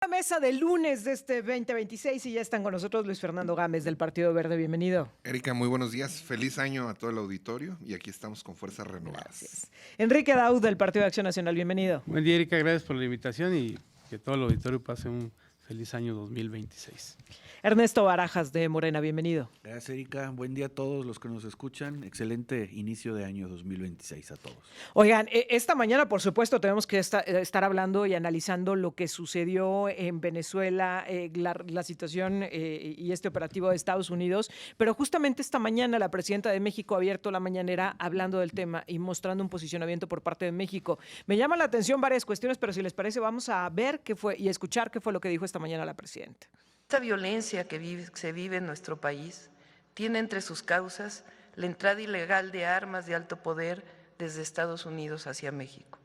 La mesa de lunes de este 2026 y ya están con nosotros Luis Fernando Gámez del Partido Verde. Bienvenido. Erika, muy buenos días. Feliz año a todo el auditorio y aquí estamos con fuerzas renovadas. Gracias. Enrique Daud del Partido de Acción Nacional. Bienvenido. Buen día, Erika. Gracias por la invitación y que todo el auditorio pase un feliz año 2026. Ernesto Barajas de Morena. Bienvenido. Gracias, Erika. Buen día a todos los que nos escuchan. Excelente inicio de año 2026 a todos. Oigan, esta mañana, por supuesto, tenemos que estar hablando y analizando lo que sucedió en Venezuela, la situación y este operativo de Estados Unidos. Pero justamente esta mañana la presidenta de México ha abierto la mañanera hablando del tema y mostrando un posicionamiento por parte de México. Me llama la atención varias cuestiones, pero si les parece, vamos a ver qué fue y escuchar qué fue lo que dijo esta mañana la presidenta. Esta violencia que se vive en nuestro país tiene entre sus causas la entrada ilegal de armas de alto poder desde Estados Unidos hacia México,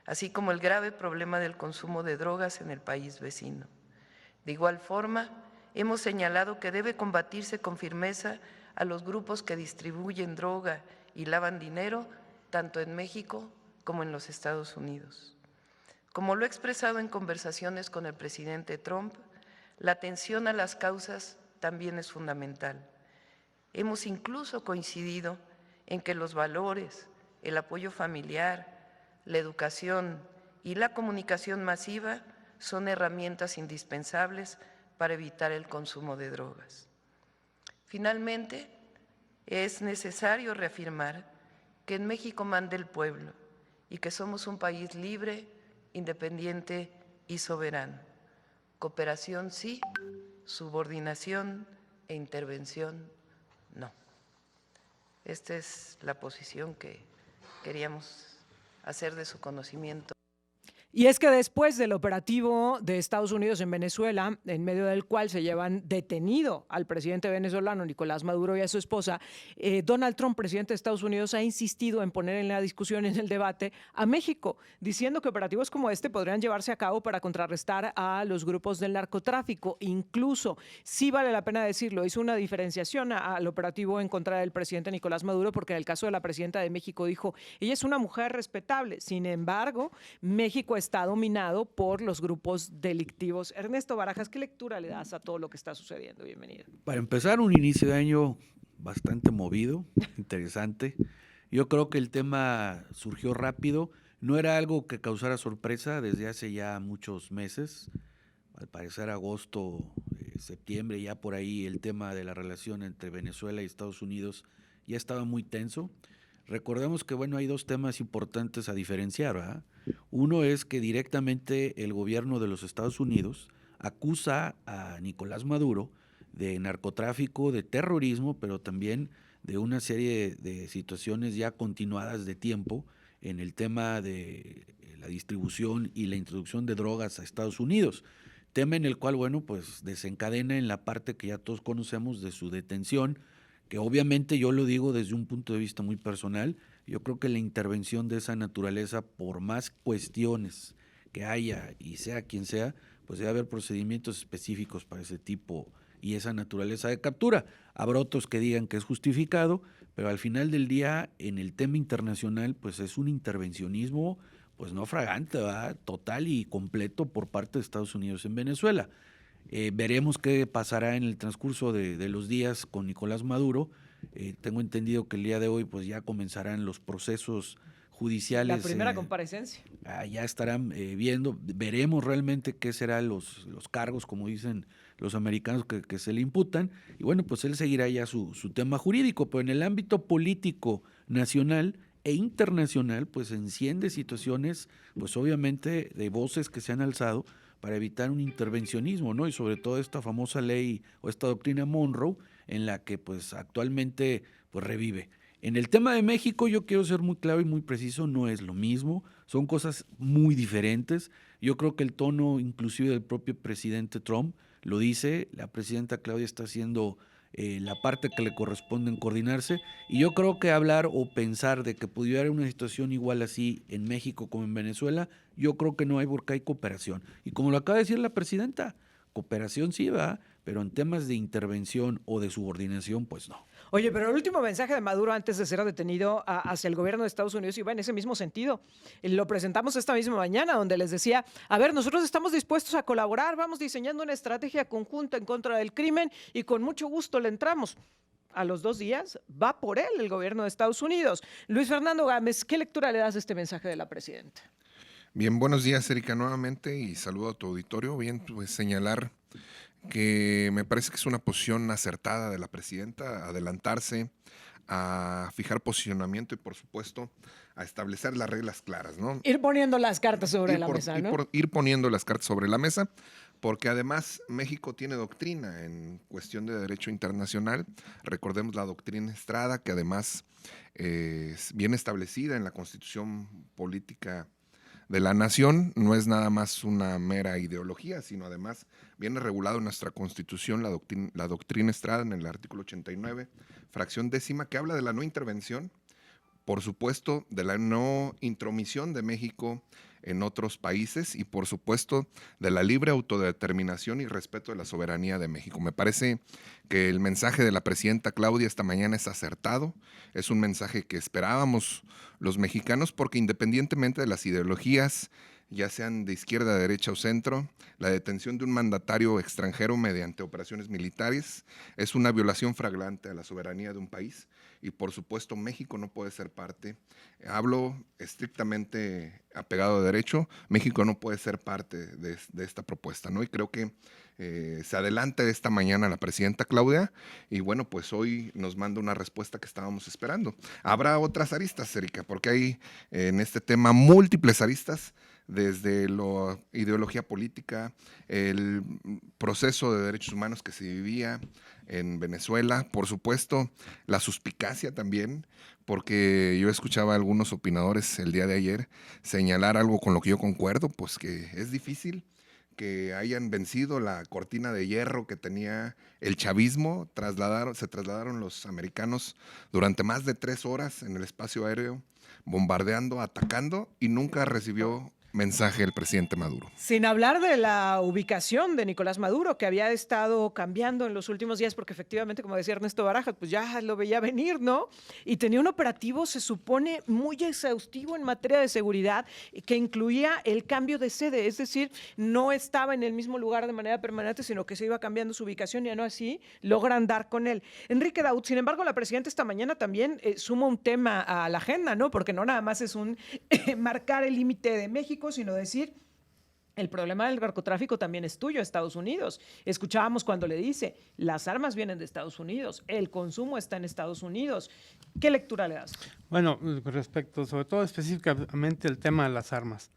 así como el grave problema del consumo de drogas en el país vecino. De igual forma, hemos señalado que debe combatirse con firmeza a los grupos que distribuyen droga y lavan dinero, tanto en México como en los Estados Unidos. Como lo he expresado en conversaciones con el presidente Trump, la atención a las causas también es fundamental. Hemos incluso coincidido en que los valores, el apoyo familiar, la educación y la comunicación masiva son herramientas indispensables para evitar el consumo de drogas. Finalmente, es necesario reafirmar que en México manda el pueblo y que somos un país libre, independiente y soberano. Cooperación sí, subordinación e intervención no. Esta es la posición que queríamos hacer de su conocimiento. Y es que después del operativo de Estados Unidos en Venezuela, en medio del cual se llevan detenido al presidente venezolano Nicolás Maduro y a su esposa, Donald Trump, presidente de Estados Unidos, ha insistido en poner en la discusión, en el debate, a México, diciendo que operativos como este podrían llevarse a cabo para contrarrestar a los grupos del narcotráfico. Incluso, sí vale la pena decirlo, hizo una diferenciación al operativo en contra del presidente Nicolás Maduro, porque en el caso de la presidenta de México dijo, ella es una mujer respetable. Sin embargo, México está dominado por los grupos delictivos. Ernesto Barajas, ¿qué lectura le das a todo lo que está sucediendo? Bienvenido. Para empezar, un inicio de año bastante movido, interesante. Yo creo que el tema surgió rápido, no era algo que causara sorpresa desde hace ya muchos meses. Al parecer agosto, septiembre, ya por ahí el tema de la relación entre Venezuela y Estados Unidos ya estaba muy tenso. Recordemos que, bueno, hay dos temas importantes a diferenciar, ¿verdad? Uno es que directamente el gobierno de los Estados Unidos acusa a Nicolás Maduro de narcotráfico, de terrorismo, pero también de una serie de situaciones ya continuadas de tiempo en el tema de la distribución y la introducción de drogas a Estados Unidos. Tema en el cual, bueno, pues desencadena en la parte que ya todos conocemos de su detención, que obviamente yo lo digo desde un punto de vista muy personal. Yo creo que la intervención de esa naturaleza, por más cuestiones que haya y sea quien sea, pues debe haber procedimientos específicos para ese tipo y esa naturaleza de captura. Habrá otros que digan que es justificado, pero al final del día, en el tema internacional, pues es un intervencionismo, pues no fragante, ¿verdad? Total y completo por parte de Estados Unidos en Venezuela. Veremos qué pasará en el transcurso de los días con Nicolás Maduro. Tengo entendido que el día de hoy pues ya comenzarán los procesos judiciales. La primera comparecencia. Ya estarán viendo, veremos realmente qué serán los cargos, como dicen los americanos, que se le imputan. Y bueno, pues él seguirá ya su tema jurídico, pero en el ámbito político nacional e internacional, pues enciende situaciones, pues obviamente de voces que se han alzado para evitar un intervencionismo, ¿no? Y sobre todo esta famosa ley o esta doctrina Monroe, en la que pues actualmente pues revive. En el tema de México yo quiero ser muy claro y muy preciso, no es lo mismo, son cosas muy diferentes. Yo creo que el tono inclusive del propio presidente Trump lo dice, la presidenta Claudia está haciendo la parte que le corresponde en coordinarse, y yo creo que hablar o pensar de que pudiera haber una situación igual así en México como en Venezuela, yo creo que no hay, porque hay cooperación. Y como lo acaba de decir la presidenta, cooperación sí va, pero en temas de intervención o de subordinación, pues no. Oye, pero el último mensaje de Maduro antes de ser detenido hacia el gobierno de Estados Unidos iba en ese mismo sentido. Lo presentamos esta misma mañana, donde les decía, a ver, nosotros estamos dispuestos a colaborar, vamos diseñando una estrategia conjunta en contra del crimen y con mucho gusto le entramos. A los 2 días va por él el gobierno de Estados Unidos. Luis Fernando Gámez, ¿qué lectura le das a este mensaje de la presidenta? Bien, buenos días, Erika, nuevamente, y saludo a tu auditorio. Bien, pues señalar que me parece que es una posición acertada de la presidenta, adelantarse a fijar posicionamiento y, por supuesto, a establecer las reglas claras, ¿no? Ir poniendo las cartas sobre la mesa, ¿no? Ir poniendo las cartas sobre la mesa, porque además México tiene doctrina en cuestión de derecho internacional. Recordemos la doctrina Estrada, que además es bien establecida en la Constitución Política de la Nación, no es nada más una mera ideología, sino además viene regulado en nuestra Constitución la doctrina Estrada en el artículo 89, fracción 10ª, que habla de la no intervención, por supuesto, de la no intromisión de México en otros países y, por supuesto, de la libre autodeterminación y respeto de la soberanía de México. Me parece que el mensaje de la presidenta Claudia esta mañana es acertado, es un mensaje que esperábamos los mexicanos, porque independientemente de las ideologías, ya sean de izquierda, derecha o centro, la detención de un mandatario extranjero mediante operaciones militares es una violación flagrante a la soberanía de un país y, por supuesto, México no puede ser parte. Hablo estrictamente apegado a derecho, México no puede ser parte de esta propuesta, ¿no? Y creo que se adelanta esta mañana la presidenta Claudia y, bueno, pues hoy nos manda una respuesta que estábamos esperando. Habrá otras aristas, Erika, porque hay en este tema múltiples aristas, desde la ideología política, el proceso de derechos humanos que se vivía en Venezuela, por supuesto, la suspicacia también, porque yo escuchaba a algunos opinadores el día de ayer señalar algo con lo que yo concuerdo, pues que es difícil que hayan vencido la cortina de hierro que tenía el chavismo. Se trasladaron los americanos durante más de 3 horas en el espacio aéreo, bombardeando, atacando, y nunca recibió mensaje el presidente Maduro. Sin hablar de la ubicación de Nicolás Maduro, que había estado cambiando en los últimos días, porque efectivamente, como decía Ernesto Barajas, pues ya lo veía venir, ¿no? Y tenía un operativo, se supone, muy exhaustivo en materia de seguridad, que incluía el cambio de sede, es decir, no estaba en el mismo lugar de manera permanente, sino que se iba cambiando su ubicación y no así logran dar con él. Enrique Daud, sin embargo, la presidenta esta mañana también suma un tema a la agenda, ¿no? Porque no nada más es un marcar el límite de México, sino decir, el problema del narcotráfico también es tuyo, Estados Unidos. Escuchábamos cuando le dice, las armas vienen de Estados Unidos, el consumo está en Estados Unidos. ¿Qué lectura le das? Bueno, respecto, sobre todo específicamente el tema de las armas,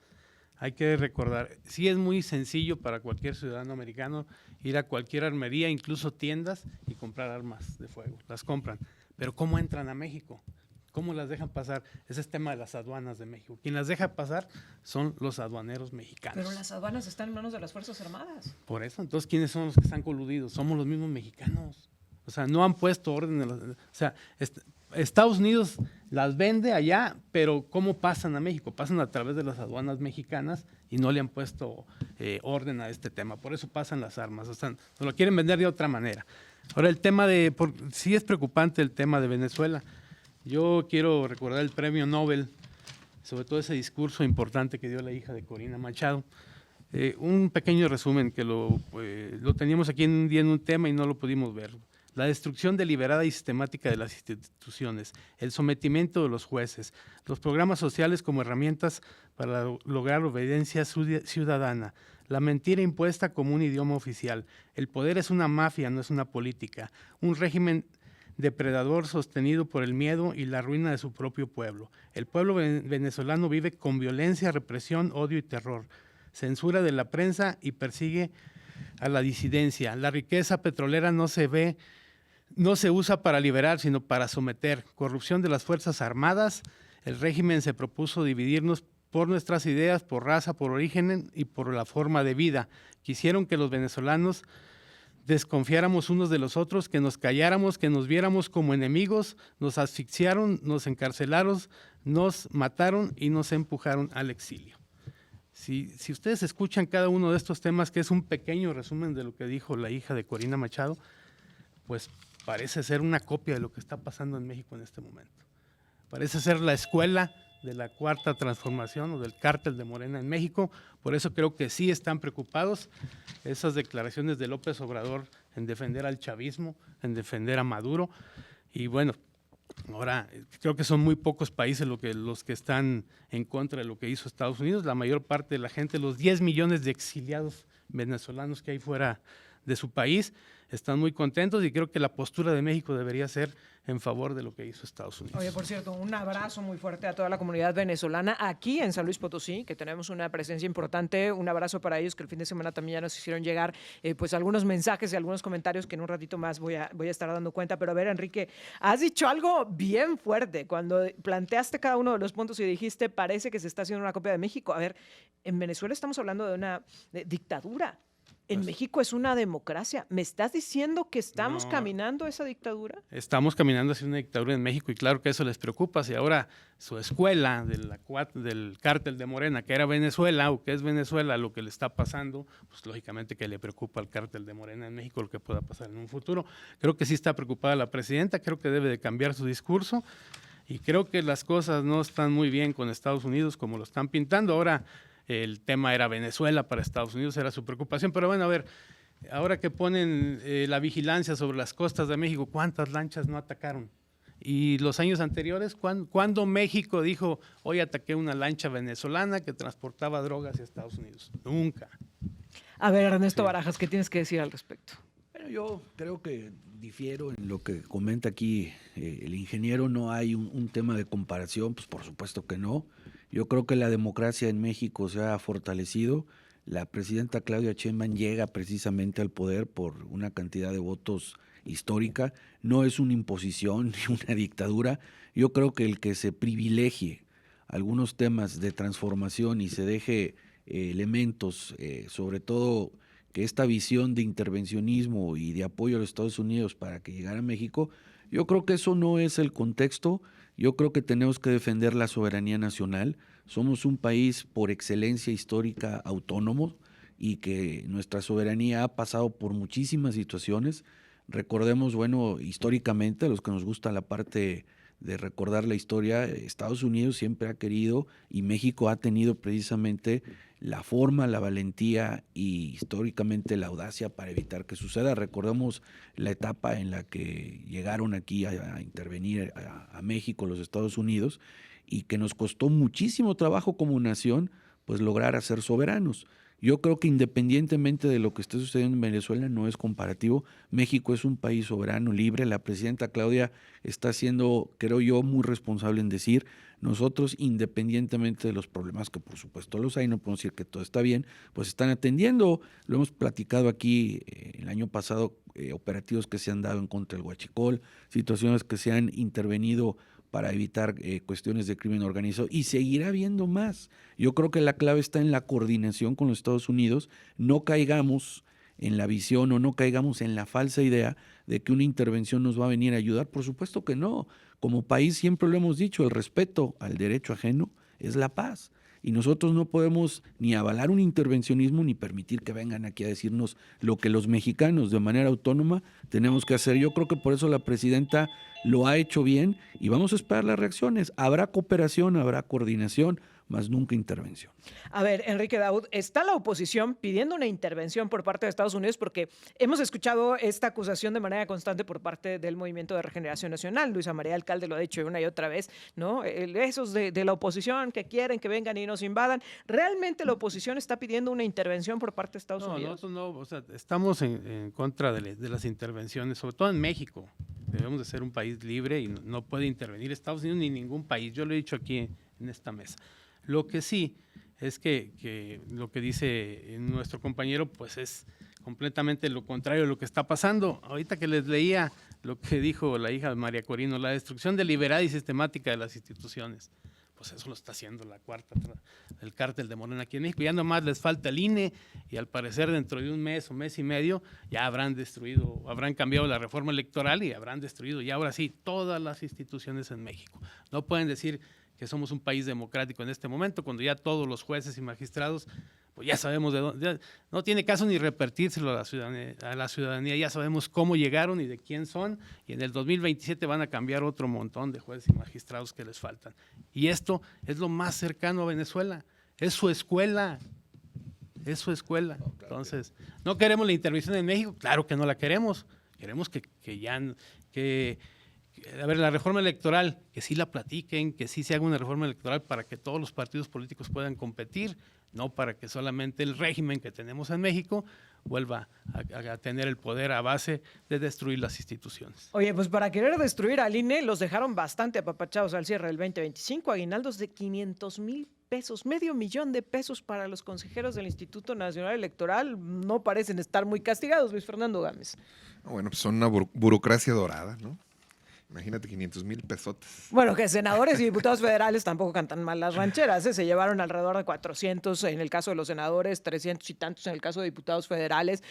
hay que recordar, sí es muy sencillo para cualquier ciudadano americano ir a cualquier armería, incluso tiendas, y comprar armas de fuego. Las compran, pero ¿cómo entran a México? ¿Cómo las dejan pasar? Ese es tema de las aduanas de México. Quien las deja pasar son los aduaneros mexicanos. Pero las aduanas están en manos de las Fuerzas Armadas. Por eso, entonces, ¿quiénes son los que están coludidos? Somos los mismos mexicanos. O sea, no han puesto orden. O sea, Estados Unidos las vende allá, pero ¿cómo pasan a México? Pasan a través de las aduanas mexicanas y no le han puesto orden a este tema. Por eso pasan las armas. O sea, nos lo quieren vender de otra manera. Ahora, el tema sí es preocupante el tema de Venezuela. Yo quiero recordar el premio Nobel, sobre todo ese discurso importante que dio la hija de Corina Machado. Un pequeño resumen que lo teníamos aquí en un día en un tema y no lo pudimos ver. La destrucción deliberada y sistemática de las instituciones, el sometimiento de los jueces, los programas sociales como herramientas para lograr obediencia ciudadana, la mentira impuesta como un idioma oficial. El poder es una mafia, no es una política. Un régimen depredador sostenido por el miedo y la ruina de su propio pueblo. El pueblo venezolano vive con violencia, represión, odio y terror. Censura de la prensa y persigue a la disidencia. La riqueza petrolera no se usa para liberar, sino para someter. Corrupción de las Fuerzas Armadas. El régimen se propuso dividirnos por nuestras ideas, por raza, por origen y por la forma de vida. Quisieron que los venezolanos desconfiáramos unos de los otros, que nos calláramos, que nos viéramos como enemigos, nos asfixiaron, nos encarcelaron, nos mataron y nos empujaron al exilio. Si ustedes escuchan cada uno de estos temas, que es un pequeño resumen de lo que dijo la hija de Corina Machado, pues parece ser una copia de lo que está pasando en México en este momento. Parece ser la escuela de la Cuarta Transformación o del cártel de Morena en México. Por eso creo que sí están preocupados esas declaraciones de López Obrador en defender al chavismo, en defender a Maduro. Y bueno, ahora creo que son muy pocos países los que están en contra de lo que hizo Estados Unidos. La mayor parte de la gente, los 10 millones de exiliados venezolanos que hay fuera de su país, están muy contentos y creo que la postura de México debería ser en favor de lo que hizo Estados Unidos. Oye, por cierto, un abrazo muy fuerte a toda la comunidad venezolana aquí en San Luis Potosí, que tenemos una presencia importante. Un abrazo para ellos, que el fin de semana también ya nos hicieron llegar pues algunos mensajes y algunos comentarios que en un ratito más voy a estar dando cuenta. Pero a ver, Enrique, has dicho algo bien fuerte cuando planteaste cada uno de los puntos y dijiste, parece que se está haciendo una copia de México. A ver, en Venezuela estamos hablando de una dictadura. En México es una democracia. ¿Me estás diciendo que estamos caminando a esa dictadura? Estamos caminando hacia una dictadura en México y claro que eso les preocupa. Si ahora su escuela del cártel de Morena, que era Venezuela o que es Venezuela, lo que le está pasando, pues lógicamente que le preocupa al cártel de Morena en México lo que pueda pasar en un futuro. Creo que sí está preocupada la presidenta, creo que debe de cambiar su discurso y creo que las cosas no están muy bien con Estados Unidos como lo están pintando. Ahora el tema era Venezuela, para Estados Unidos era su preocupación, pero bueno, a ver, ahora que ponen la vigilancia sobre las costas de México, ¿cuántas lanchas no atacaron? Y los años anteriores, ¿cuándo México dijo, hoy ataqué una lancha venezolana que transportaba drogas hacia Estados Unidos? Nunca. A ver, Ernesto Barajas, ¿qué tienes que decir al respecto? Bueno, yo creo que difiero en lo que comenta aquí el ingeniero. No hay un tema de comparación, pues por supuesto que no. Yo creo que la democracia en México se ha fortalecido. La presidenta Claudia Sheinbaum llega precisamente al poder por una cantidad de votos histórica. No es una imposición ni una dictadura. Yo creo que el que se privilegie algunos temas de transformación y se deje elementos, sobre todo que esta visión de intervencionismo y de apoyo a los Estados Unidos para que llegara a México, yo creo que eso no es el contexto. Yo creo que tenemos que defender la soberanía nacional. Somos un país por excelencia histórica autónomo y que nuestra soberanía ha pasado por muchísimas situaciones. Recordemos, bueno, históricamente, a los que nos gusta la parte de recordar la historia, Estados Unidos siempre ha querido y México ha tenido precisamente la forma, la valentía y históricamente la audacia para evitar que suceda. Recordemos la etapa en la que llegaron aquí a intervenir a México los Estados Unidos y que nos costó muchísimo trabajo como nación pues lograr ser soberanos. Yo creo que independientemente de lo que esté sucediendo en Venezuela, no es comparativo. México es un país soberano, libre. La presidenta Claudia está siendo, creo yo, muy responsable en decir, nosotros, independientemente de los problemas, que por supuesto los hay, no podemos decir que todo está bien, pues están atendiendo. Lo hemos platicado aquí el año pasado, operativos que se han dado en contra del huachicol, situaciones que se han intervenido para evitar cuestiones de crimen organizado, y seguirá habiendo más. Yo creo que la clave está en la coordinación con los Estados Unidos. No caigamos en la visión o no caigamos en la falsa idea de que una intervención nos va a venir a ayudar. Por supuesto que no. Como país siempre lo hemos dicho, el respeto al derecho ajeno es la paz. Y nosotros no podemos ni avalar un intervencionismo ni permitir que vengan aquí a decirnos lo que los mexicanos de manera autónoma tenemos que hacer. Yo creo que por eso la presidenta lo ha hecho bien y vamos a esperar las reacciones. Habrá cooperación, habrá coordinación, más nunca intervención. A ver, Enrique Daud, está la oposición pidiendo una intervención por parte de Estados Unidos porque hemos escuchado esta acusación de manera constante por parte del Movimiento de Regeneración Nacional. Luisa María Alcalde lo ha dicho una y otra vez, ¿no? Esos de la oposición que quieren que vengan y nos invadan. ¿Realmente la oposición está pidiendo una intervención por parte de Estados Unidos? Nosotros no, o sea, estamos en contra de las intervenciones, sobre todo en México. Debemos de ser un país libre y no puede intervenir Estados Unidos ni ningún país. Yo lo he dicho aquí en esta mesa. Lo que sí es que lo que dice nuestro compañero pues es completamente lo contrario de lo que está pasando. Ahorita que les leía lo que dijo la hija de María Corina, la destrucción deliberada y sistemática de las instituciones. Pues eso lo está haciendo la cuarta, el cártel de Morena aquí en México. Ya nomás les falta el INE y al parecer dentro de un mes o mes y medio ya habrán destruido, habrán cambiado la reforma electoral y habrán destruido ya ahora sí todas las instituciones en México. No pueden decir que somos un país democrático en este momento, cuando ya todos los jueces y magistrados, pues ya sabemos de dónde, no tiene caso ni repetírselo a la ciudadanía, ya sabemos cómo llegaron y de quién son, y en el 2027 van a cambiar otro montón de jueces y magistrados que les faltan. Y esto es lo más cercano a Venezuela, es su escuela. Es su escuela. Entonces, ¿no queremos la intervención en México? Claro que no la queremos. Queremos a ver, la reforma electoral, que sí la platiquen, que sí se haga una reforma electoral para que todos los partidos políticos puedan competir, no para que solamente el régimen que tenemos en México vuelva a tener el poder a base de destruir las instituciones. Oye, pues para querer destruir al INE los dejaron bastante apapachados al cierre del 2025, aguinaldos de 500,000 pesos, $500,000 para los consejeros del Instituto Nacional Electoral. No parecen estar muy castigados, Luis Fernando Gámez. Bueno, pues son una burocracia dorada, ¿no? Imagínate 500,000 pesotes. Bueno, que senadores y diputados federales tampoco cantan mal las rancheras, ¿eh? Se llevaron alrededor de 400 en el caso de los senadores, 300 y tantos en el caso de diputados federales.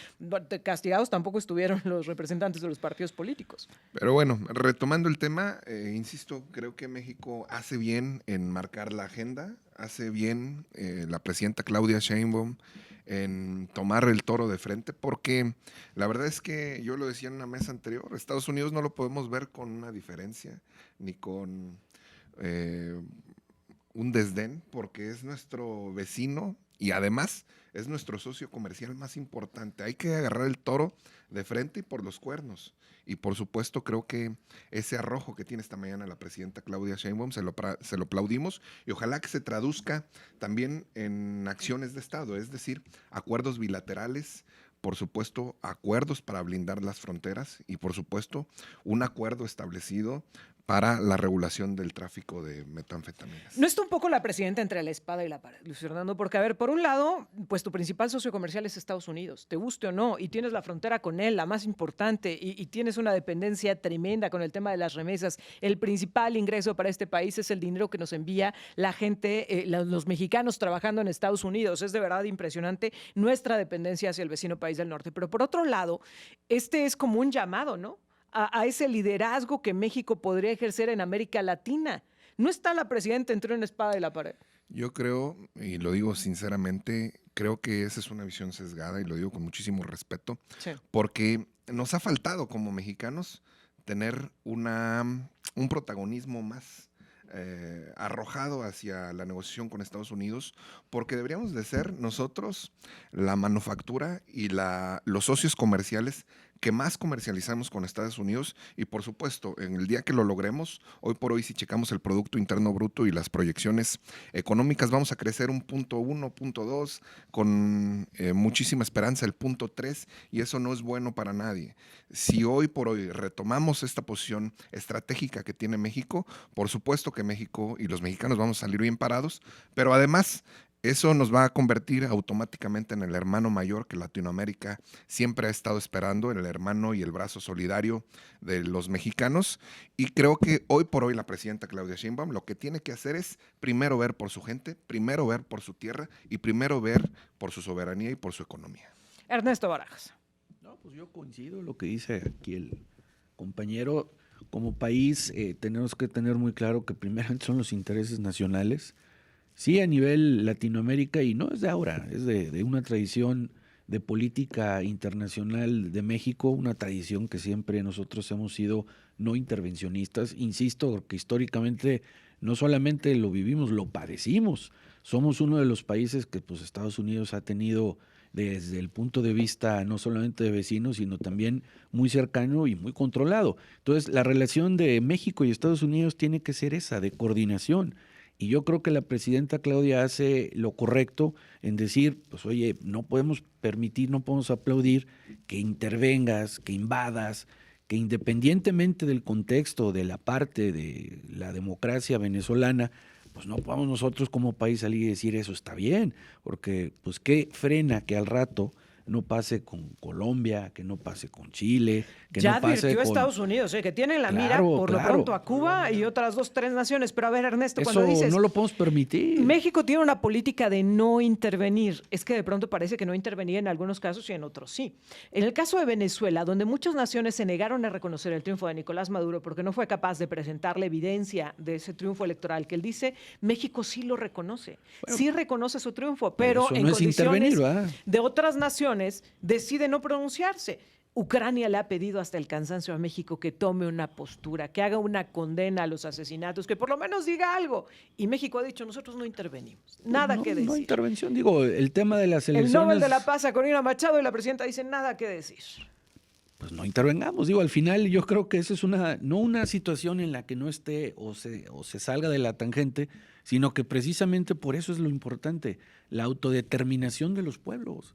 Castigados tampoco estuvieron los representantes de los partidos políticos. Pero bueno, retomando el tema, insisto, creo que México hace bien en marcar la agenda, hace bien la presidenta Claudia Sheinbaum en tomar el toro de frente, porque la verdad es que yo lo decía en una mesa anterior, Estados Unidos no lo podemos ver con una diferencia, ni con un desdén, porque es nuestro vecino y además es nuestro socio comercial más importante. Hay que agarrar el toro de frente y por los cuernos. Y por supuesto creo que ese arrojo que tiene esta mañana la presidenta Claudia Sheinbaum se lo aplaudimos y ojalá que se traduzca también en acciones de Estado, es decir, acuerdos bilaterales, por supuesto acuerdos para blindar las fronteras y por supuesto un acuerdo establecido para la regulación del tráfico de metanfetaminas. ¿No está un poco la presidenta entre la espada y la pared, Luis Fernando? Porque, a ver, por un lado, pues tu principal socio comercial es Estados Unidos, te guste o no, y tienes la frontera con él, la más importante, y tienes una dependencia tremenda con el tema de las remesas. El principal ingreso para este país es el dinero que nos envía la gente, los mexicanos trabajando en Estados Unidos. Es de verdad impresionante nuestra dependencia hacia el vecino país del norte. Pero por otro lado, este es como un llamado, ¿no?, a ese liderazgo que México podría ejercer en América Latina. ¿No está la presidenta entre una espada y la pared? Yo creo, y lo digo sinceramente, creo que esa es una visión sesgada y lo digo con muchísimo respeto, Sí. porque nos ha faltado como mexicanos tener un protagonismo más arrojado hacia la negociación con Estados Unidos, porque deberíamos de ser nosotros la manufactura y los socios comerciales que más comercializamos con Estados Unidos y por supuesto, en el día que lo logremos, hoy por hoy si checamos el Producto Interno Bruto y las proyecciones económicas, vamos a crecer un 0.1, 0.2, con muchísima esperanza el 0.3 y eso no es bueno para nadie. Si hoy por hoy retomamos esta posición estratégica que tiene México, por supuesto que México y los mexicanos vamos a salir bien parados, pero además eso nos va a convertir automáticamente en el hermano mayor que Latinoamérica siempre ha estado esperando, el hermano y el brazo solidario de los mexicanos. Y creo que hoy por hoy la presidenta Claudia Sheinbaum lo que tiene que hacer es primero ver por su gente, primero ver por su tierra y primero ver por su soberanía y por su economía. Ernesto Barajas. No, pues yo coincido en lo que dice aquí el compañero. Como país tenemos que tener muy claro que primeramente son los intereses nacionales. Sí, a nivel Latinoamérica, y no es de ahora, es de una tradición de política internacional de México, una tradición que siempre nosotros hemos sido no intervencionistas. Insisto, porque históricamente no solamente lo vivimos, lo padecimos. Somos uno de los países que pues Estados Unidos ha tenido desde el punto de vista no solamente de vecinos, sino también muy cercano y muy controlado. Entonces, la relación de México y Estados Unidos tiene que ser esa, de coordinación. Y yo creo que la presidenta Claudia hace lo correcto en decir, pues oye, no podemos permitir, no podemos aplaudir que intervengas, que invadas, que independientemente del contexto, de la parte de la democracia venezolana, pues no podemos nosotros como país salir y decir eso está bien, porque pues qué frena que al rato no pase con Colombia, que no pase con Chile, que ya no pase advirtió con... Estados Unidos, que tienen la mira Claro, por lo claro. pronto a Cuba y otras 2, 3 naciones. Pero a ver, Ernesto, Eso cuando dices no lo podemos permitir. México tiene una política de no intervenir, es que de pronto parece que no intervenía en algunos casos y en otros sí. En el caso de Venezuela, donde muchas naciones se negaron a reconocer el triunfo de Nicolás Maduro porque no fue capaz de presentar la evidencia de ese triunfo electoral que él dice, México sí lo reconoce, sí reconoce su triunfo, pero eso en no es condiciones intervenir, ¿verdad? de otras naciones decide no pronunciarse. Ucrania le ha pedido hasta el cansancio a México que tome una postura, que haga una condena a los asesinatos, que por lo menos diga algo. Y México ha dicho, nosotros no intervenimos, nada no, que decir. No intervención, digo, el tema de las El elecciones... Nobel de la Paz a Corina Machado y la presidenta dicen nada que decir. Pues no intervengamos. Digo, al final yo creo que esa es no una situación en la que no esté o se salga de la tangente, sino que precisamente por eso es lo importante, la autodeterminación de los pueblos.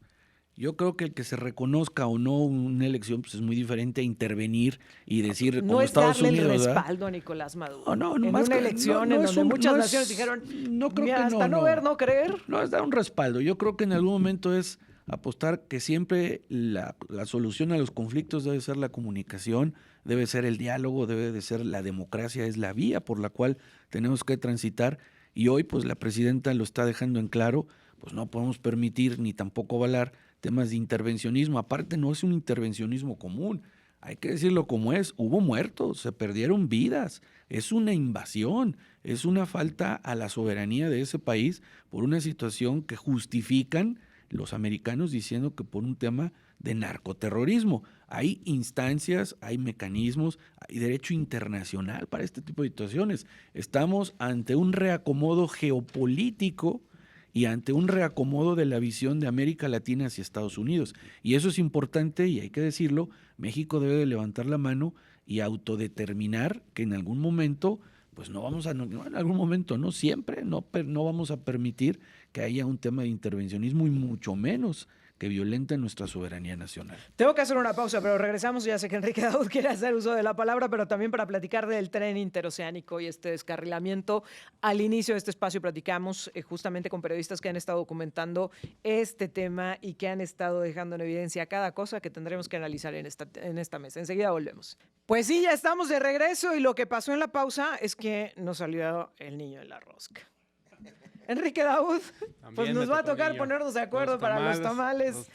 Yo creo que el que se reconozca o no una elección pues es muy diferente a intervenir y decir No como es Estados darle Unidos, el ¿verdad? respaldo a Nicolás Maduro. No, en más una que- elección no en es donde un- muchas no es- naciones dijeron, no creo "Mira, que hasta no ver, no creer". No es dar un respaldo. Yo creo que en algún momento es apostar que siempre la solución a los conflictos debe ser la comunicación, debe ser el diálogo, debe de ser la democracia, es la vía por la cual tenemos que transitar. Y hoy, pues la presidenta lo está dejando en claro, pues no podemos permitir ni tampoco avalar temas de intervencionismo. Aparte, no es un intervencionismo común. Hay que decirlo como es, hubo muertos, se perdieron vidas, es una invasión, es una falta a la soberanía de ese país por una situación que justifican los americanos diciendo que por un tema de narcoterrorismo. Hay instancias, hay mecanismos, hay derecho internacional para este tipo de situaciones. Estamos ante un reacomodo geopolítico y ante un reacomodo de la visión de América Latina hacia Estados Unidos. Y eso es importante y hay que decirlo, México debe de levantar la mano y autodeterminar que en algún momento, pues no en algún momento, no siempre, no vamos a permitir que haya un tema de intervencionismo y mucho menos que violenta nuestra soberanía nacional. Tengo que hacer una pausa, pero regresamos. Ya sé que Enrique Daud quiere hacer uso de la palabra, pero también para platicar del tren interoceánico y este descarrilamiento. Al inicio de este espacio platicamos justamente con periodistas que han estado documentando este tema y que han estado dejando en evidencia cada cosa que tendremos que analizar en esta mesa. Enseguida volvemos. Pues sí, ya estamos de regreso y lo que pasó en la pausa es que nos salió el niño en la rosca. Enrique Daud, pues nos va a tocar ponernos de acuerdo para los tamales.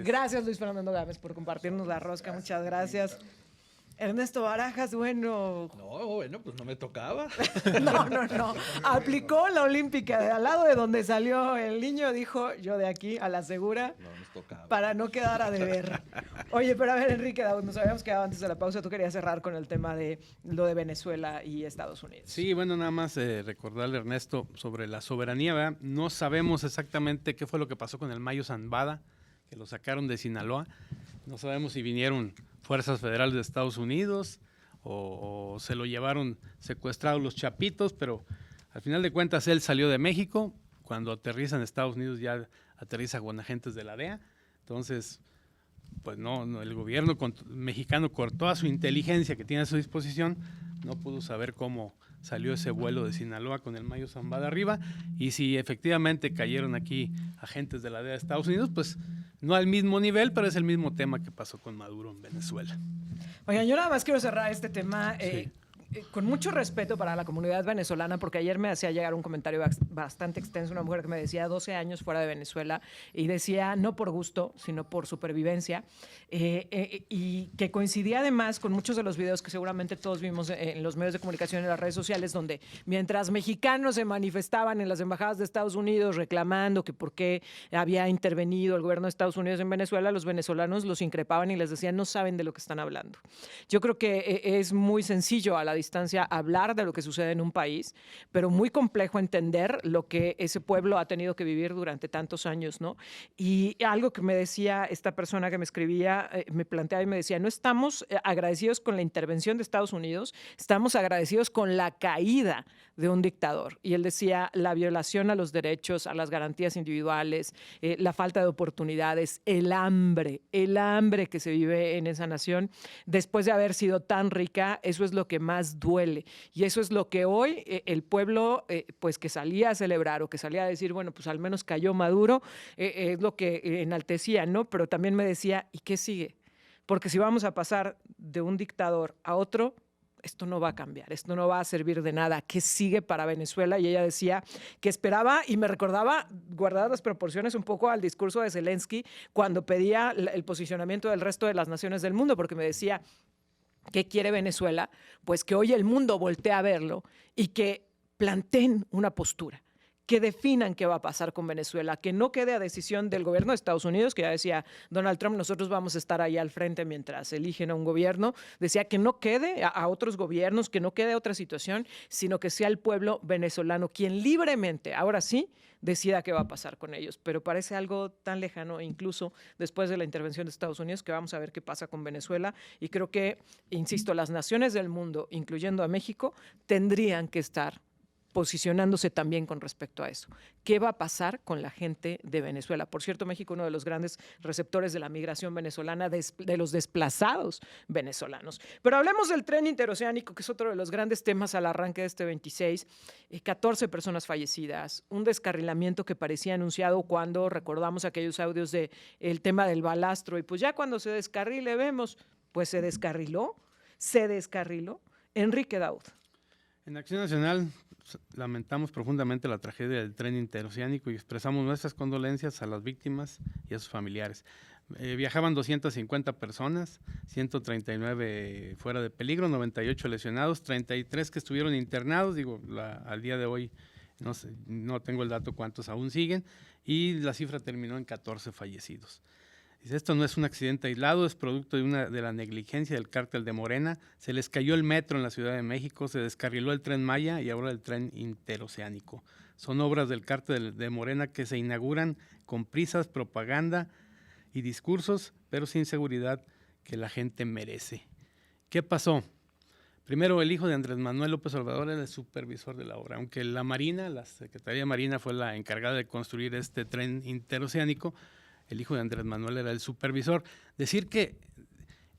Gracias, Luis Fernando Gámez, por compartirnos la rosca. Muchas gracias. Ernesto Barajas, bueno. No, bueno, pues no me tocaba. No. Aplicó la olímpica. De al lado de donde salió el niño, dijo, yo de aquí a la segura. No nos tocaba. Para no quedar a deber. Oye, pero a ver, Enrique Daud, nos habíamos quedado antes de la pausa. Tú querías cerrar con el tema de lo de Venezuela y Estados Unidos. Sí, bueno, nada más recordarle, Ernesto, sobre la soberanía, ¿verdad? No sabemos exactamente qué fue lo que pasó con el Mayo Zambada, que lo sacaron de Sinaloa. No sabemos si vinieron fuerzas federales de Estados Unidos o se lo llevaron secuestrado los chapitos, pero al final de cuentas él salió de México. Cuando aterriza en Estados Unidos ya aterriza con agentes de la DEA. Entonces, pues no, el gobierno mexicano, con toda su inteligencia que tiene a su disposición, no pudo saber cómo salió ese vuelo de Sinaloa con el Mayo Zambada arriba, y si efectivamente cayeron aquí agentes de la DEA de Estados Unidos, pues no al mismo nivel, pero es el mismo tema que pasó con Maduro en Venezuela. Oigan, yo nada más quiero cerrar este tema Sí. Con mucho respeto para la comunidad venezolana, porque ayer me hacía llegar un comentario bastante extenso, una mujer que me decía 12 años fuera de Venezuela y decía no por gusto, sino por supervivencia, y que coincidía además con muchos de los videos que seguramente todos vimos en los medios de comunicación y en las redes sociales, donde mientras mexicanos se manifestaban en las embajadas de Estados Unidos reclamando que por qué había intervenido el gobierno de Estados Unidos en Venezuela, los venezolanos los increpaban y les decían no saben de lo que están hablando. Yo creo que es muy sencillo a la distancia hablar de lo que sucede en un país, pero muy complejo entender lo que ese pueblo ha tenido que vivir durante tantos años, ¿no? Y algo que me decía esta persona que me escribía, me planteaba y me decía, no estamos agradecidos con la intervención de Estados Unidos, estamos agradecidos con la caída de un dictador. Y él decía, la violación a los derechos, a las garantías individuales, la falta de oportunidades, el hambre que se vive en esa nación, después de haber sido tan rica, eso es lo que más más duele. Y eso es lo que hoy el pueblo, pues que salía a celebrar o que salía a decir, bueno, pues al menos cayó Maduro, es lo que enaltecía, ¿no? Pero también me decía, ¿y qué sigue? Porque si vamos a pasar de un dictador a otro, esto no va a cambiar, esto no va a servir de nada. ¿Qué sigue para Venezuela? Y ella decía que esperaba, y me recordaba, guardadas las proporciones, un poco al discurso de Zelensky cuando pedía el posicionamiento del resto de las naciones del mundo, porque me decía, ¿qué quiere Venezuela? Pues que hoy el mundo voltee a verlo y que planteen una postura, que definan qué va a pasar con Venezuela, que no quede a decisión del gobierno de Estados Unidos, que ya decía Donald Trump, nosotros vamos a estar ahí al frente mientras eligen a un gobierno, decía que no quede a otros gobiernos, que no quede a otra situación, sino que sea el pueblo venezolano quien libremente, ahora sí, decida qué va a pasar con ellos. Pero parece algo tan lejano, incluso después de la intervención de Estados Unidos, que vamos a ver qué pasa con Venezuela. Y creo que, insisto, las naciones del mundo, incluyendo a México, tendrían que estar posicionándose también con respecto a eso. ¿Qué va a pasar con la gente de Venezuela? Por cierto, México, uno de los grandes receptores de la migración venezolana, de los desplazados venezolanos. Pero hablemos del tren interoceánico, que es otro de los grandes temas al arranque de este 26. 14 personas fallecidas, un descarrilamiento que parecía anunciado cuando recordamos aquellos audios del tema del balastro, y pues ya cuando se descarrile vemos, pues se descarriló. Enrique Daud. En Acción Nacional lamentamos profundamente la tragedia del tren interoceánico y expresamos nuestras condolencias a las víctimas y a sus familiares. Viajaban 250 personas, 139 fuera de peligro, 98 lesionados, 33 que estuvieron internados, al día de hoy no tengo el dato cuántos aún siguen, y la cifra terminó en 14 fallecidos. Esto no es un accidente aislado, es producto de la negligencia del cártel de Morena. Se les cayó el metro en la Ciudad de México, se descarriló el Tren Maya y ahora el tren interoceánico. Son obras del cártel de Morena que se inauguran con prisas, propaganda y discursos, pero sin seguridad que la gente merece. ¿Qué pasó? Primero, el hijo de Andrés Manuel López Obrador era el supervisor de la obra, aunque la Marina, la Secretaría de Marina fue la encargada de construir este tren interoceánico. El hijo de Andrés Manuel era el supervisor. Decir que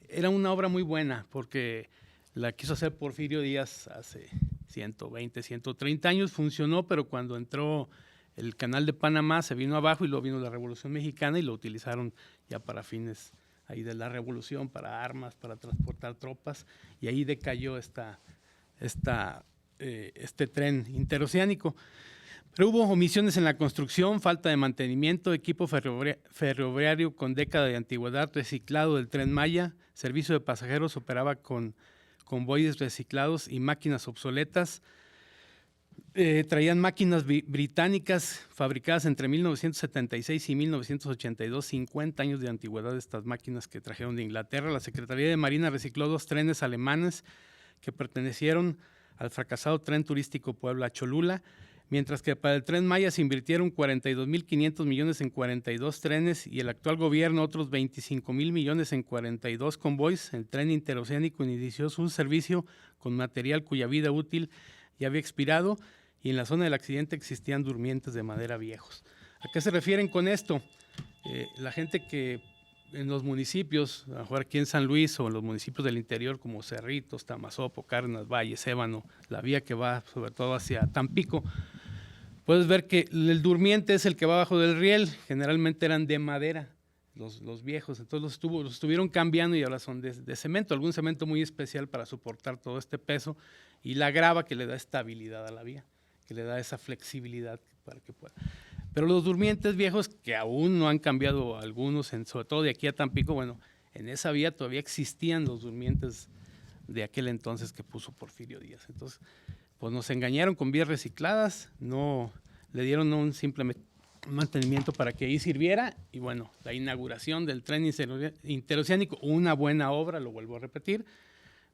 era una obra muy buena porque la quiso hacer Porfirio Díaz hace 120, 130 años, funcionó, pero cuando entró el Canal de Panamá se vino abajo y luego vino la Revolución Mexicana y lo utilizaron ya para fines ahí de la Revolución, para armas, para transportar tropas, y ahí decayó este tren interoceánico. Pero hubo omisiones en la construcción, falta de mantenimiento, equipo ferroviario con década de antigüedad, reciclado del Tren Maya, servicio de pasajeros operaba con convoyes reciclados y máquinas obsoletas. Traían máquinas británicas fabricadas entre 1976 y 1982, 50 años de antigüedad de estas máquinas que trajeron de Inglaterra. La Secretaría de Marina recicló 2 trenes alemanes que pertenecieron al fracasado tren turístico Puebla-Cholula, mientras que para el Tren Maya se invirtieron 42.500 millones en 42 trenes y el actual gobierno otros 25.000 millones en 42 convoys. El tren interoceánico inició su servicio con material cuya vida útil ya había expirado y en la zona del accidente existían durmientes de madera viejos. ¿A qué se refieren con esto? La gente que en los municipios, a lo mejor aquí en San Luis o en los municipios del interior como Cerritos, Tamazopo, Cárdenas, Valles, Ébano, la vía que va sobre todo hacia Tampico, puedes ver que el durmiente es el que va abajo del riel, generalmente eran de madera, los viejos, entonces los estuvieron cambiando y ahora son de cemento, algún cemento muy especial para soportar todo este peso, y la grava que le da estabilidad a la vía, que le da esa flexibilidad para que pueda. Pero los durmientes viejos, que aún no han cambiado algunos, sobre todo de aquí a Tampico, bueno, en esa vía todavía existían los durmientes de aquel entonces que puso Porfirio Díaz. Entonces, pues nos engañaron con vías recicladas, no le dieron un simple mantenimiento para que ahí sirviera, y bueno, la inauguración del tren interoceánico, una buena obra, lo vuelvo a repetir,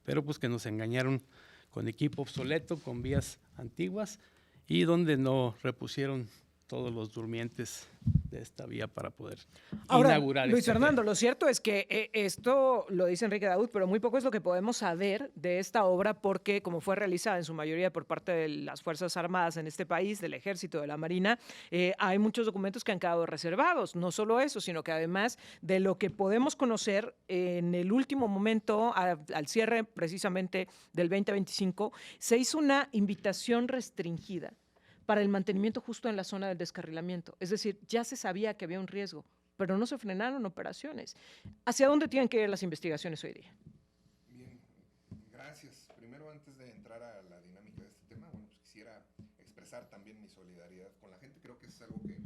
pero pues que nos engañaron con equipo obsoleto, con vías antiguas, y donde no repusieron todos los durmientes de esta vía para poder Ahora, inaugurar Luis este Fernando, lo cierto es que esto lo dice Enrique Daud, pero muy poco es lo que podemos saber de esta obra porque como fue realizada en su mayoría por parte de las Fuerzas Armadas en este país, del Ejército, de la Marina, hay muchos documentos que han quedado reservados. No solo eso, sino que además de lo que podemos conocer en el último momento, al cierre precisamente del 2025, se hizo una invitación restringida para el mantenimiento justo en la zona del descarrilamiento. Es decir, ya se sabía que había un riesgo, pero no se frenaron operaciones. ¿Hacia dónde tienen que ir las investigaciones hoy día? Bien, gracias. Primero, antes de entrar a la dinámica de este tema, bueno, pues quisiera expresar también mi solidaridad con la gente. Creo que es algo que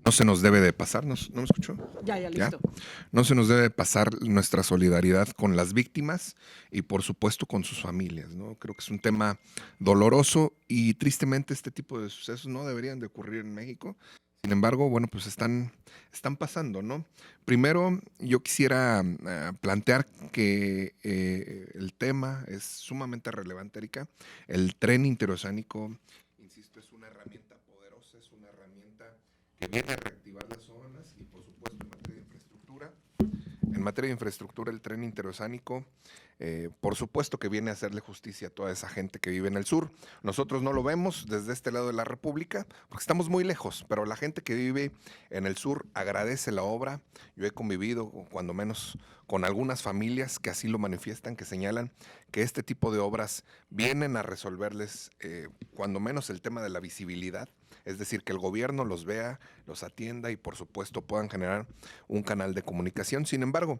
no se nos debe de pasar. ¿No me escuchó? Ya, listo. No se nos debe pasar nuestra solidaridad con las víctimas y por supuesto con sus familias, ¿no? Creo que es un tema doloroso y tristemente este tipo de sucesos no deberían de ocurrir en México. Sin embargo, bueno, pues están pasando, ¿no? Primero, yo quisiera plantear que el tema es sumamente relevante, Erika. El tren interoceánico, insisto, es una herramienta poderosa, es una herramienta que viene a reactivar las zonas y por supuesto en materia de infraestructura. En materia de infraestructura, el tren interoceánico, por supuesto que viene a hacerle justicia a toda esa gente que vive en el sur. Nosotros no lo vemos desde este lado de la República porque estamos muy lejos, pero la gente que vive en el sur agradece la obra. Yo he convivido, cuando menos, con algunas familias que así lo manifiestan, que señalan que este tipo de obras vienen a resolverles, cuando menos, el tema de la visibilidad. Es decir, que el gobierno los vea, los atienda y por supuesto puedan generar un canal de comunicación. Sin embargo,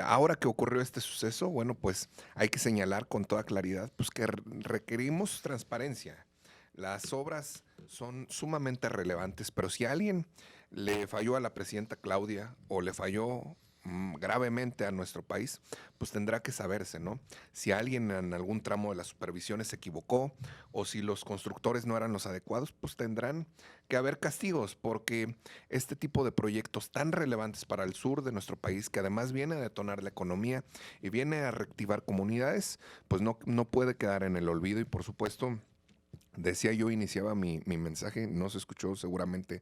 ahora que ocurrió este suceso, bueno, pues hay que señalar con toda claridad pues, que requerimos transparencia. Las obras son sumamente relevantes, pero si a alguien le falló a la presidenta Claudia o le falló gravemente a nuestro país, pues tendrá que saberse, ¿no? Si alguien en algún tramo de las supervisiones se equivocó o si los constructores no eran los adecuados, pues tendrán que haber castigos, porque este tipo de proyectos tan relevantes para el sur de nuestro país, que además viene a detonar la economía y viene a reactivar comunidades, pues no puede quedar en el olvido y por supuesto... Decía yo, iniciaba mi mensaje, no se escuchó seguramente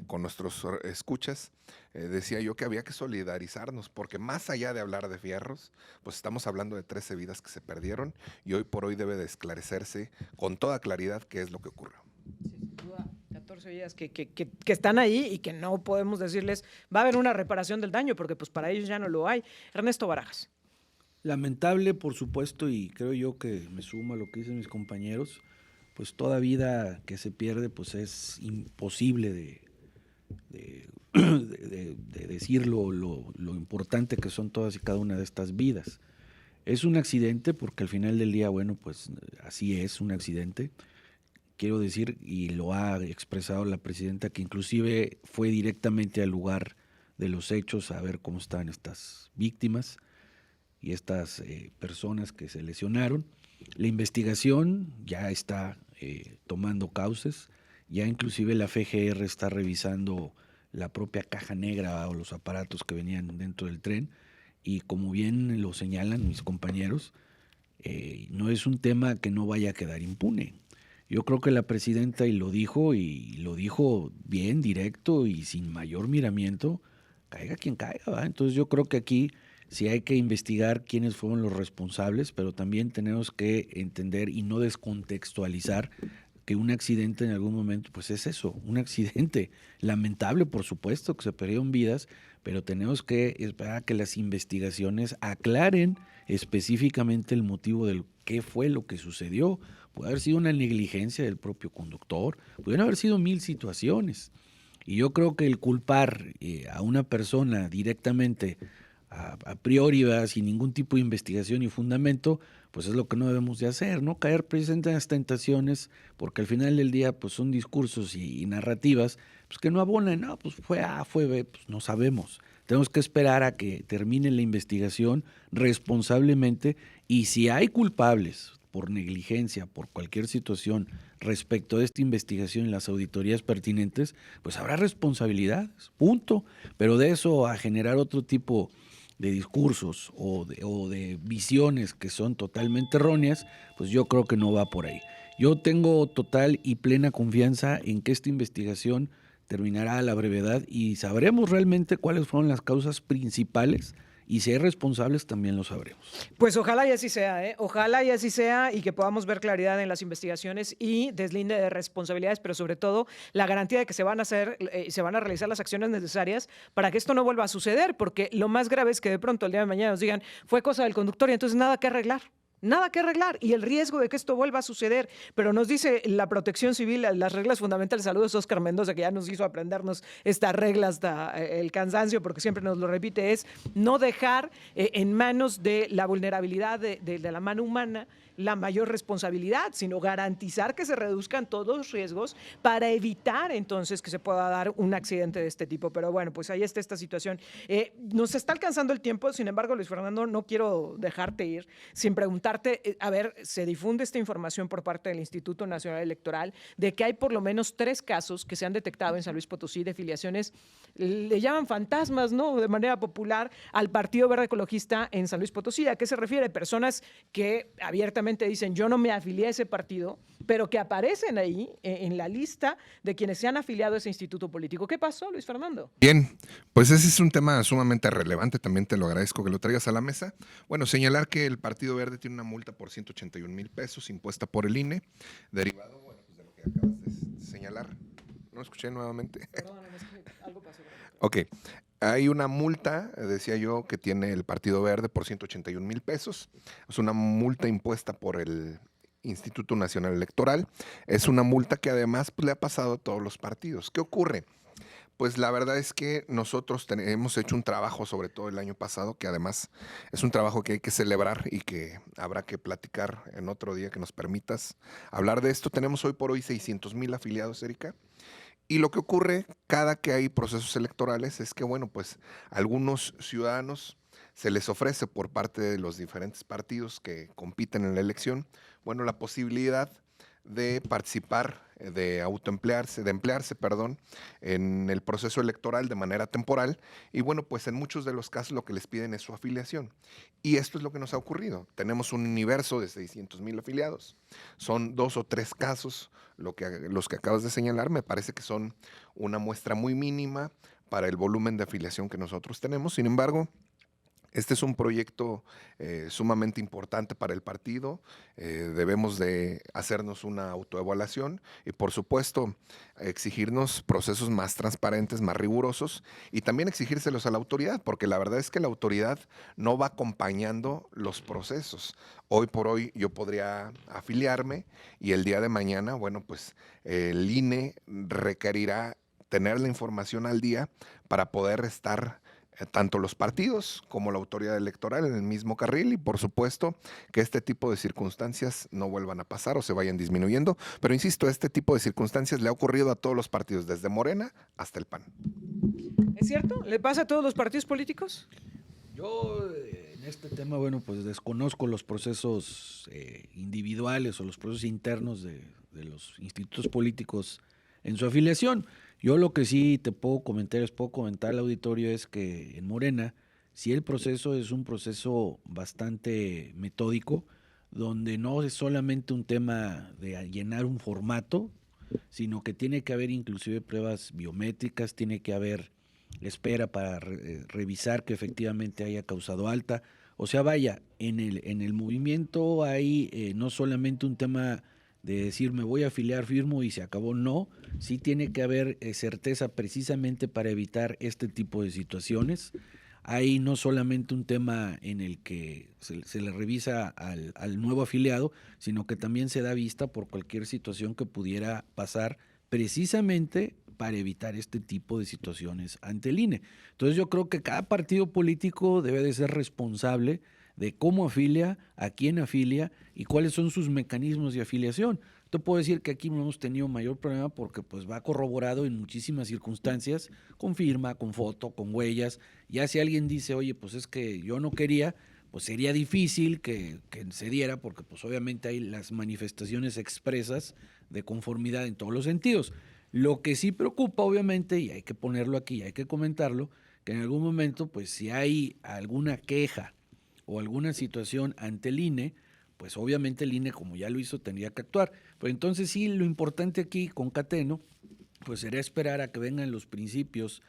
con nuestros escuchas, decía yo que había que solidarizarnos, porque más allá de hablar de fierros, pues estamos hablando de 13 vidas que se perdieron y hoy por hoy debe de esclarecerse con toda claridad qué es lo que ocurrió. Sí, sin duda, 14 vidas que están ahí y que no podemos decirles, va a haber una reparación del daño, porque pues para ellos ya no lo hay. Ernesto Barajas. Lamentable, por supuesto, y creo yo que me sumo a lo que dicen mis compañeros, pues toda vida que se pierde pues es imposible de decir lo importante que son todas y cada una de estas vidas. Es un accidente porque al final del día, bueno, pues así es, un accidente. Quiero decir, y lo ha expresado la presidenta, que inclusive fue directamente al lugar de los hechos a ver cómo estaban estas víctimas y estas personas que se lesionaron. La investigación ya está tomando cauces, ya inclusive la FGR está revisando la propia caja negra o los aparatos que venían dentro del tren y como bien lo señalan mis compañeros, no es un tema que no vaya a quedar impune. Yo creo que la presidenta y lo dijo bien, directo y sin mayor miramiento, caiga quien caiga, ¿va? Entonces yo creo que aquí sí hay que investigar quiénes fueron los responsables, pero también tenemos que entender y no descontextualizar que un accidente en algún momento, pues es eso, un accidente lamentable, por supuesto, que se perdieron vidas, pero tenemos que esperar a que las investigaciones aclaren específicamente el motivo de qué fue lo que sucedió. Puede haber sido una negligencia del propio conductor, pudieron haber sido 1000 situaciones. Y yo creo que el culpar a una persona directamente a priori, ¿verdad?, sin ningún tipo de investigación y fundamento, pues es lo que no debemos de hacer, ¿no? Caer precisamente en las tentaciones, porque al final del día pues son discursos y narrativas pues que no abonan, no, pues fue A, fue B, pues no sabemos. Tenemos que esperar a que termine la investigación responsablemente y si hay culpables por negligencia, por cualquier situación respecto a esta investigación y las auditorías pertinentes, pues habrá responsabilidades, punto. Pero de eso a generar otro tipo de discursos o de visiones que son totalmente erróneas, pues yo creo que no va por ahí. Yo tengo total y plena confianza en que esta investigación terminará a la brevedad y sabremos realmente cuáles fueron las causas principales, y si hay responsables también lo sabremos. Pues ojalá y así sea, ¿eh? Ojalá y así sea y que podamos ver claridad en las investigaciones y deslinde de responsabilidades, pero sobre todo la garantía de que se van a hacer, se van a realizar las acciones necesarias para que esto no vuelva a suceder, porque lo más grave es que de pronto el día de mañana nos digan fue cosa del conductor y entonces nada que arreglar. Nada que arreglar y el riesgo de que esto vuelva a suceder. Pero nos dice la Protección Civil, las reglas fundamentales. Saludos, Oscar Mendoza, que ya nos hizo aprendernos estas reglas hasta el cansancio, porque siempre nos lo repite, es no dejar en manos de la vulnerabilidad de la mano humana la mayor responsabilidad, sino garantizar que se reduzcan todos los riesgos para evitar entonces que se pueda dar un accidente de este tipo. Pero bueno, pues ahí está esta situación. Nos está alcanzando el tiempo, sin embargo, Luis Fernando, no quiero dejarte ir sin preguntarte, a ver, se difunde esta información por parte del Instituto Nacional Electoral de que hay por lo menos 3 casos que se han detectado en San Luis Potosí de filiaciones, le llaman fantasmas, ¿no? De manera popular al Partido Verde Ecologista en San Luis Potosí. ¿A qué se refiere? Personas que abiertamente dicen yo no me afilié a ese partido, pero que aparecen ahí en la lista de quienes se han afiliado a ese instituto político. ¿Qué pasó, Luis Fernando? Bien, pues ese es un tema sumamente relevante, también te lo agradezco que lo traigas a la mesa. Bueno, señalar que el Partido Verde tiene una multa por 181,000 pesos impuesta por el INE, derivado, bueno, pues de lo que acabas de señalar. No escuché nuevamente. Perdón, es que algo pasó. Ok, hay una multa, decía yo, que tiene el Partido Verde por 181,000 pesos. Es una multa impuesta por el Instituto Nacional Electoral. Es una multa que además pues, le ha pasado a todos los partidos. ¿Qué ocurre? Pues la verdad es que nosotros hemos hecho un trabajo, sobre todo el año pasado, que además es un trabajo que hay que celebrar y que habrá que platicar en otro día que nos permitas hablar de esto. Tenemos hoy por hoy 600,000 afiliados, Erika. Y lo que ocurre cada que hay procesos electorales es que, bueno, pues a algunos ciudadanos se les ofrece por parte de los diferentes partidos que compiten en la elección, bueno, la posibilidad de participar, de emplearse, en el proceso electoral de manera temporal. Y bueno, pues en muchos de los casos lo que les piden es su afiliación. Y esto es lo que nos ha ocurrido. Tenemos un universo de 600,000 afiliados. Son 2 o 3 casos los que acabas de señalar. Me parece que son una muestra muy mínima para el volumen de afiliación que nosotros tenemos. Sin embargo, este es un proyecto sumamente importante para el partido. Debemos de hacernos una autoevaluación y, por supuesto, exigirnos procesos más transparentes, más rigurosos y también exigírselos a la autoridad, porque la verdad es que la autoridad no va acompañando los procesos. Hoy por hoy yo podría afiliarme y el día de mañana, bueno, pues el INE requerirá tener la información al día para poder estar tanto los partidos como la autoridad electoral en el mismo carril y por supuesto que este tipo de circunstancias no vuelvan a pasar o se vayan disminuyendo. Pero insisto, este tipo de circunstancias le ha ocurrido a todos los partidos, desde Morena hasta el PAN. ¿Es cierto? ¿Le pasa a todos los partidos políticos? Yo en este tema, bueno, pues desconozco los procesos individuales o los procesos internos de los institutos políticos en su afiliación. Yo lo que sí te puedo comentar al auditorio es que en Morena, sí el proceso es un proceso bastante metódico, donde no es solamente un tema de llenar un formato, sino que tiene que haber inclusive pruebas biométricas, tiene que haber espera para revisar que efectivamente haya causado alta. O sea, vaya, en el movimiento hay no solamente un tema de decir me voy a afiliar, firmo y se acabó. No, sí tiene que haber certeza precisamente para evitar este tipo de situaciones. Hay no solamente un tema en el que se le revisa al nuevo afiliado, sino que también se da vista por cualquier situación que pudiera pasar precisamente para evitar este tipo de situaciones ante el INE. Entonces yo creo que cada partido político debe de ser responsable de cómo afilia, a quién afilia y cuáles son sus mecanismos de afiliación. Te puedo decir que aquí no hemos tenido mayor problema porque pues va corroborado en muchísimas circunstancias, con firma, con foto, con huellas. Ya si alguien dice, oye, pues es que yo no quería, pues sería difícil que se diera porque pues obviamente hay las manifestaciones expresas de conformidad en todos los sentidos. Lo que sí preocupa obviamente, y hay que ponerlo aquí, hay que comentarlo, que en algún momento pues si hay alguna queja o alguna situación ante el INE, pues obviamente el INE, como ya lo hizo, tendría que actuar. Pero entonces sí, lo importante aquí con Cateno, pues sería esperar a que vengan los principios,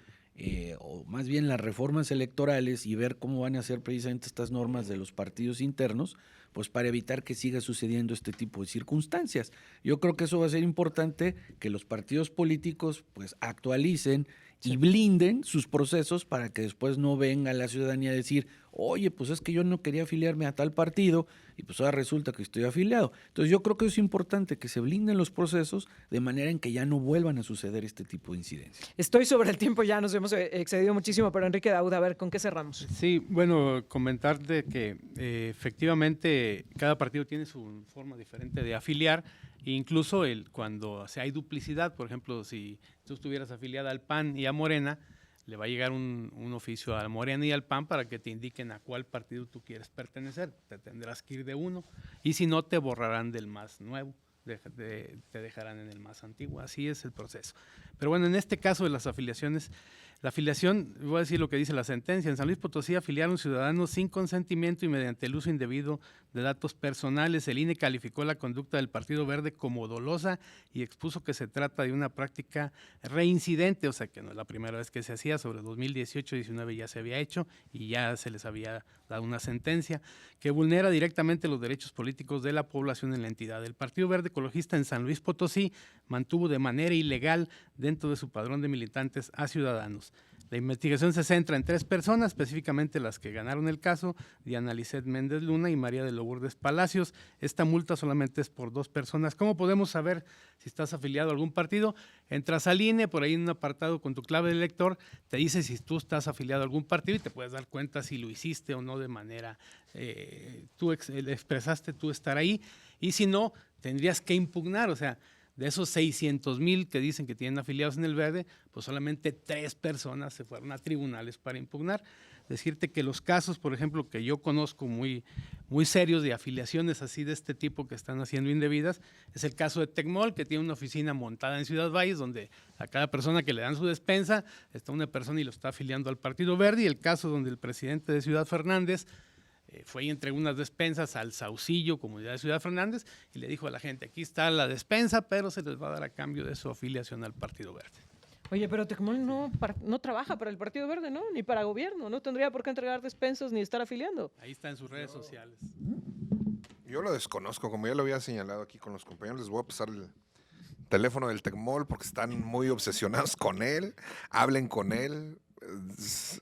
o más bien las reformas electorales y ver cómo van a ser precisamente estas normas de los partidos internos, pues para evitar que siga sucediendo este tipo de circunstancias. Yo creo que eso va a ser importante, que los partidos políticos pues actualicen y blinden sus procesos para que después no venga la ciudadanía a decir, oye, pues es que yo no quería afiliarme a tal partido y pues ahora resulta que estoy afiliado. Entonces yo creo que es importante que se blinden los procesos de manera en que ya no vuelvan a suceder este tipo de incidencias. Estoy sobre el tiempo, ya nos hemos excedido muchísimo, pero Enrique Daud, a ver, ¿con qué cerramos? Sí, bueno, comentarte que efectivamente cada partido tiene su forma diferente de afiliar, e incluso cuando hay duplicidad, por ejemplo, si tú estuvieras afiliada al PAN y a Morena, le va a llegar un oficio a Morena y al PAN para que te indiquen a cuál partido tú quieres pertenecer. Te tendrás que ir de uno, y si no, te borrarán del más nuevo, te dejarán en el más antiguo. Así es el proceso. Pero bueno, en este caso de las afiliaciones, la afiliación, voy a decir lo que dice la sentencia: en San Luis Potosí afiliaron ciudadanos sin consentimiento y mediante el uso indebido de datos personales. El INE calificó la conducta del Partido Verde como dolosa y expuso que se trata de una práctica reincidente, o sea que no es la primera vez que se hacía. Sobre 2018-19 ya se había hecho y ya se les había dado una sentencia que vulnera directamente los derechos políticos de la población en la entidad. El Partido Verde Ecologista en San Luis Potosí mantuvo de manera ilegal dentro de su padrón de militantes a ciudadanos. La investigación se centra en 3 personas, específicamente las que ganaron el caso: Diana Lisset Méndez Luna y María de Lourdes Palacios. Esta multa solamente es por 2 personas. ¿Cómo podemos saber si estás afiliado a algún partido? Entras al INE, por ahí en un apartado con tu clave de elector, te dice si tú estás afiliado a algún partido y te puedes dar cuenta si lo hiciste o no de manera, tú expresaste tú estar ahí, y si no, tendrías que impugnar. O sea, de esos 600,000 que dicen que tienen afiliados en el Verde, pues solamente 3 personas se fueron a tribunales para impugnar. Decirte que los casos, por ejemplo, que yo conozco muy serios de afiliaciones así de este tipo que están haciendo indebidas, es el caso de Tecmol, que tiene una oficina montada en Ciudad Valles, donde a cada persona que le dan su despensa está una persona y lo está afiliando al Partido Verde. Y el caso donde el presidente de Ciudad Fernández fue y entregó unas despensas al Saucillo, comunidad de Ciudad Fernández, y le dijo a la gente: aquí está la despensa, pero se les va a dar a cambio de su afiliación al Partido Verde. Oye, pero Tecmol no trabaja para el Partido Verde, ¿no? Ni para gobierno, no tendría por qué entregar despensas ni estar afiliando. Ahí está en sus redes sociales. Yo lo desconozco, como ya lo había señalado aquí con los compañeros. Les voy a pasar el teléfono del Tecmol porque están muy obsesionados con él. Hablen con él,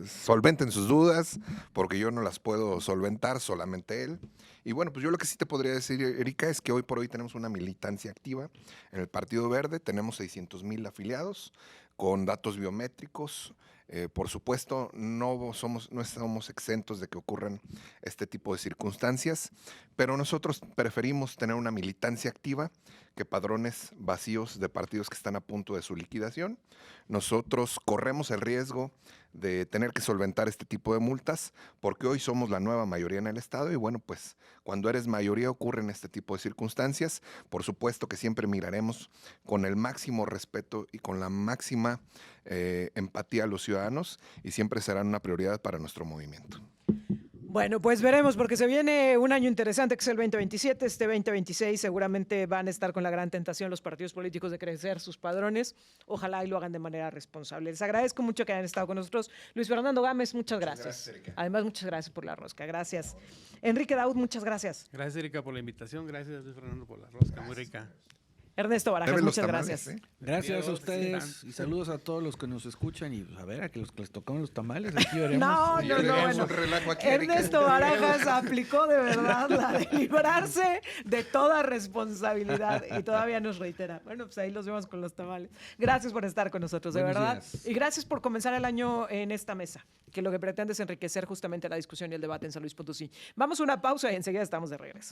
solventen sus dudas, porque yo no las puedo solventar, solamente él. Y bueno, pues yo lo que sí te podría decir, Erika, es que hoy por hoy tenemos una militancia activa en el Partido Verde. Tenemos 600,000 afiliados con datos biométricos. Por supuesto, no estamos exentos de que ocurran este tipo de circunstancias, pero nosotros preferimos tener una militancia activa que padrones vacíos de partidos que están a punto de su liquidación. Nosotros corremos el riesgo de tener que solventar este tipo de multas porque hoy somos la nueva mayoría en el Estado, y bueno, pues cuando eres mayoría ocurren este tipo de circunstancias. Por supuesto que siempre miraremos con el máximo respeto y con la máxima empatía a los ciudadanos, y siempre serán una prioridad para nuestro movimiento. Bueno, pues veremos, porque se viene un año interesante que es el 2027. Este 2026 seguramente van a estar con la gran tentación los partidos políticos de crecer sus padrones. Ojalá y lo hagan de manera responsable. Les agradezco mucho que hayan estado con nosotros. Luis Fernando Gámez, muchas gracias. Además, muchas gracias por la rosca. Gracias. Enrique Daud, muchas gracias. Gracias, Erika, por la invitación. Gracias, Luis Fernando, por la rosca. Muy rica. Ernesto Barajas, muchas gracias. Gracias a ustedes y saludos a todos los que nos escuchan, y pues, a ver, a que los que les tocamos los tamales, aquí veremos. No, bueno. Ernesto Barajas aplicó de verdad la de librarse de toda responsabilidad y todavía nos reitera. Bueno, pues ahí los vemos con los tamales. Gracias por estar con nosotros, de verdad. Días. Y gracias por comenzar el año en esta mesa, que lo que pretende es enriquecer justamente la discusión y el debate en San Luis Potosí. Vamos a una pausa y enseguida estamos de regreso.